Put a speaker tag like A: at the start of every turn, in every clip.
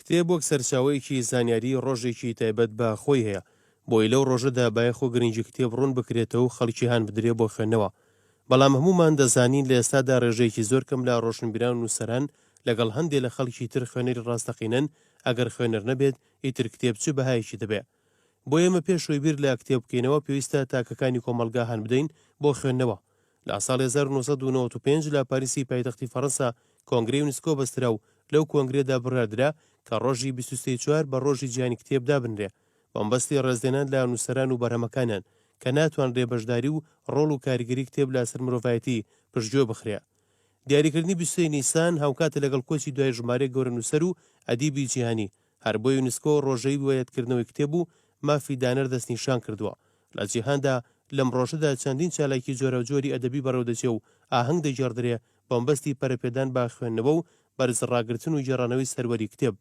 A: کتێب وەک سەرچاوەیەکی زانیاری ڕۆژێکی تایبەت بە خۆی هەیە، بۆی لەو ڕۆژەدا بایەخ و گرنگی کتێب ڕوون بکرێتەوە و خەڵکی هان بدرێ بۆ خوێندنەوە. بەڵام هەمومان دەزانین لە ئێستادا ڕێژەیەکی زۆر کەم لە ڕۆشنبیران و نووسەران لەگەڵ هەندێک لە خەڵکی تر خوێنەری ڕاستەقینەن، ئەگەر خوێنەر نەبێت ئیتر کتێب چ بەهایەکی دەبێت. بۆ ئێمە پێشەوەی بیر لە کتێب بکەینەوە پێویستە تاکەکانی کۆمەلگا هەن بدەین بۆ خوێندنەوە. لە ساڵی 1995 لە پاریسی پایتەختی فەڕەنسا کۆنگرەی یونسکۆ بەسترا و لەو کۆنگرێدا بڕیاردرا کە ڕۆژی 23/4 بە ڕۆژی گیانی کتێب دابنرێ، بەمبەستی ڕێزلێنان لە نووسەران و بەرهەمەکانیان کە ناتوانرێ بەشداری و ڕۆڵ و کاریگەری کتێب لە سەر مرۆڤایەتی پشتگوێ بخرێ. دیاریکردنی 23 نیسان هاوکاتە لەگەڵ کۆچی دوای ژمارە گەورە نووسەر و ئەدیبی جیهانی هەر بۆ یونسکۆ ڕۆژەی وەیەتکردنەوەی کتێب و مافی دانەر دەستنیشان کردووە. لە جیهاندا لەم ڕۆژەدا چەندین چالاکی جۆرە جۆری ئەدەبی بەڕێوەدەچێ و ئاهەنگ دەگێڕدرێ بەمبەستی پەرەپێدان با خوێندنەوە و بەرزڕاگرتن و گێڕانەوەی سەروەری کتێب،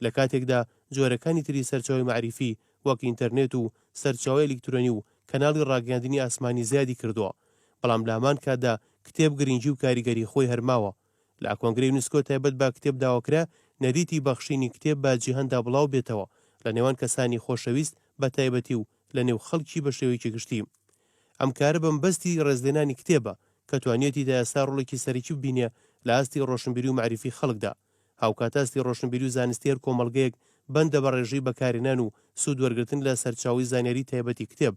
A: لە کاتێکدا جۆرەکانی تری سەرچاوی معریفی وەک ئینتەرنێت و سەرچاوی ئەلکترۆنی و کەناڵی ڕاگەاندنی ئاسمانی زیادی کردووە. بەڵام لە هەمان کاتدا کتێب گرنگی و کاریگەری خۆی هەرماوە. لە کۆنگرەی یونسکۆ تایبەت بە کتێب داواکرا نەریتی بەخشینی کتێب بە جیهاندا بڵاو بێتەوە لە نێوان کەسانی خۆشەویست بە تایبەتی و لە نێو خەڵکی بە شێوەیەکی گشتی. ئەم کارە بەمبەستی ڕێزلێنانی کتێبە کە توانێتی دایاستا ڕۆڵێکی سەرەکی ببینێ لە ئاستی ڕۆشنبیری و معریفی خەڵکدا. هاوکاتاستی ڕۆشنبیری و زانستیەر کۆمەڵگەیەک بەندە بە ڕێژەی بەکارهێنان و سوود وەرگرتن لە سەرچاوی زانیاری تایبەتی کتێب.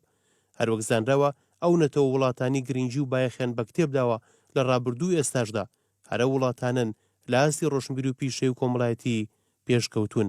A: هەروەک زانراوە ئەو نەتەوە وڵاتانی گرنگی و بایەخیان بە کتێب داوە لە ڕابردوو ئێستاشدا هەرە وڵاتانن لە ئاستی ڕۆشنبیری و پیشەی و کۆمەڵایەتی پێشکەوتون.